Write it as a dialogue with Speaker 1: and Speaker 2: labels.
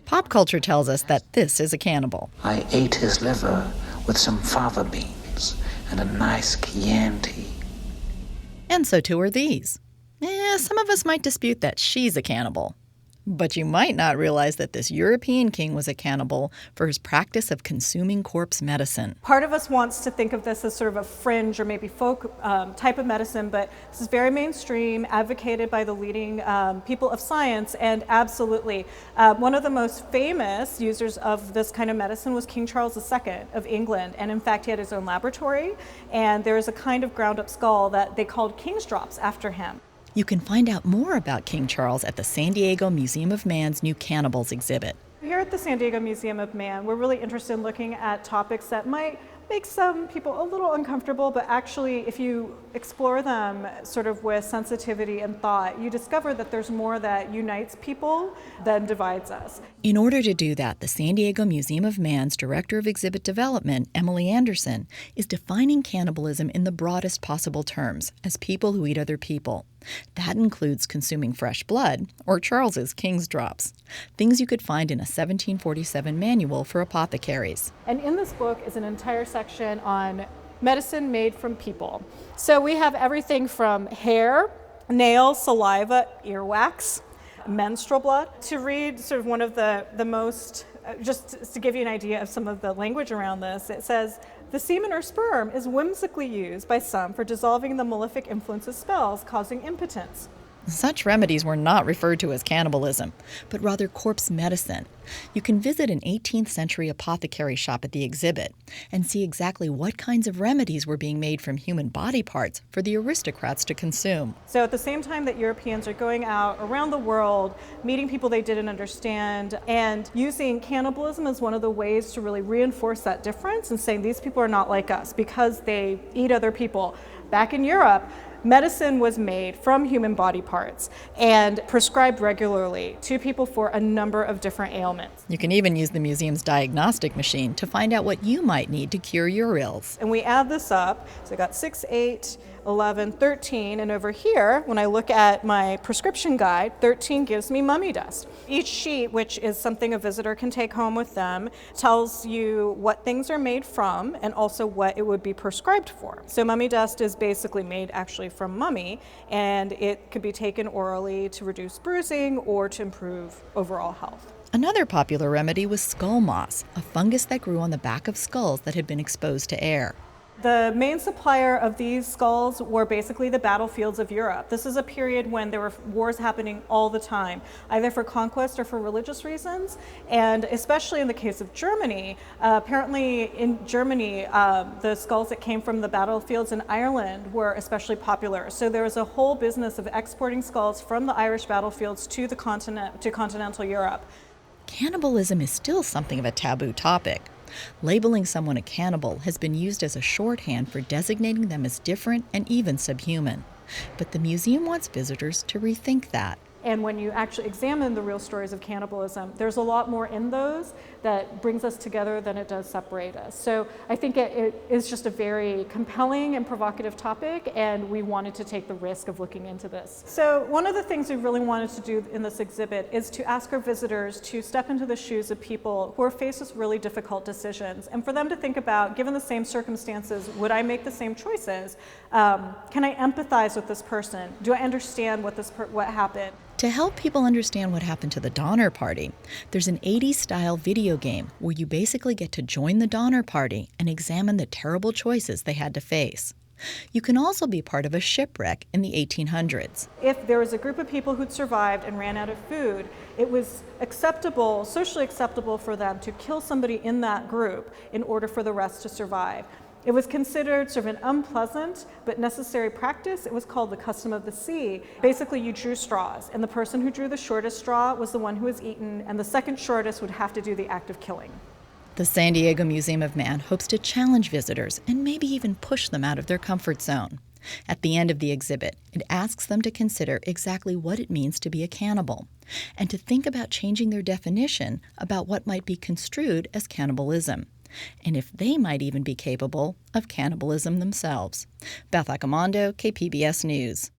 Speaker 1: Pop culture tells us that this is a cannibal.
Speaker 2: I ate his liver with some fava beans and a nice Chianti.
Speaker 1: And so too are these. Some of us might dispute that she's a cannibal. But you might not realize that this European king was a cannibal for his practice of consuming corpse medicine.
Speaker 3: Part of us wants to think of this as sort of a fringe or maybe folk type of medicine, but this is very mainstream, advocated by the leading people of science, and absolutely. One of the most famous users of this kind of medicine was King Charles II of England, and in fact he had his own laboratory, and there is a kind of ground up skull that they called King's Drops after him.
Speaker 1: You can find out more about King Charles at the San Diego Museum of Man's new Cannibals exhibit.
Speaker 3: Here at the San Diego Museum of Man, we're really interested in looking at topics that might make some people a little uncomfortable, but actually if you explore them sort of with sensitivity and thought, you discover that there's more that unites people than divides us.
Speaker 1: In order to do that, the San Diego Museum of Man's Director of Exhibit Development, Emily Anderson, is defining cannibalism in the broadest possible terms as people who eat other people. That includes consuming fresh blood, or Charles's King's Drops, things you could find in a 1747 manual for apothecaries.
Speaker 3: And in this book is an entire section on medicine made from people. So we have everything from hair, nails, saliva, earwax, menstrual blood. To read sort of one of the most, just to give you an idea of some of the language around this, it says, the semen or sperm is whimsically used by some for dissolving the malefic influence of spells causing impotence.
Speaker 1: Such remedies were not referred to as cannibalism, but rather corpse medicine. You can visit an 18th century apothecary shop at the exhibit and see exactly what kinds of remedies were being made from human body parts for the aristocrats to consume.
Speaker 3: So at the same time that Europeans are going out around the world, meeting people they didn't understand, and using cannibalism as one of the ways to really reinforce that difference and saying these people are not like us because they eat other people. Back in Europe, medicine was made from human body parts and prescribed regularly to people for a number of different ailments.
Speaker 1: You can even use the museum's diagnostic machine to find out what you might need to cure your ills.
Speaker 3: And we add this up, so I got 6, 8, 11, 13, and over here, when I look at my prescription guide, 13 gives me mummy dust. Each sheet, which is something a visitor can take home with them, tells you what things are made from and also what it would be prescribed for. So mummy dust is basically made actually from mummy, and it could be taken orally to reduce bruising or to improve overall health.
Speaker 1: Another popular remedy was skull moss, a fungus that grew on the back of skulls that had been exposed to air.
Speaker 3: The main supplier of these skulls were basically the battlefields of Europe. This is a period when there were wars happening all the time, either for conquest or for religious reasons. And especially in the case of Germany, apparently in Germany, the skulls that came from the battlefields in Ireland were especially popular. So there was a whole business of exporting skulls from the Irish battlefields to the continent, to continental Europe.
Speaker 1: Cannibalism is still something of a taboo topic. Labeling someone a cannibal has been used as a shorthand for designating them as different and even subhuman. But the museum wants visitors to rethink that.
Speaker 3: And when you actually examine the real stories of cannibalism, there's a lot more in those that brings us together than it does separate us. So I think it is just a very compelling and provocative topic, and we wanted to take the risk of looking into this. So one of the things we really wanted to do in this exhibit is to ask our visitors to step into the shoes of people who are faced with really difficult decisions, and for them to think about, given the same circumstances, would I make the same choices? Can I empathize with this person? Do I understand what happened?
Speaker 1: To help people understand what happened to the Donner Party, there's an 80s-style video game where you basically get to join the Donner Party and examine the terrible choices they had to face. You can also be part of a shipwreck in the 1800s.
Speaker 3: If there was a group of people who'd survived and ran out of food, it was acceptable, socially acceptable for them to kill somebody in that group in order for the rest to survive. It was considered sort of an unpleasant but necessary practice. It was called the custom of the sea. Basically, you drew straws, and the person who drew the shortest straw was the one who was eaten, and the second shortest would have to do the act of killing.
Speaker 1: The San Diego Museum of Man hopes to challenge visitors and maybe even push them out of their comfort zone. At the end of the exhibit, it asks them to consider exactly what it means to be a cannibal and to think about changing their definition about what might be construed as cannibalism, and if they might even be capable of cannibalism themselves. Beth Accomando, KPBS News.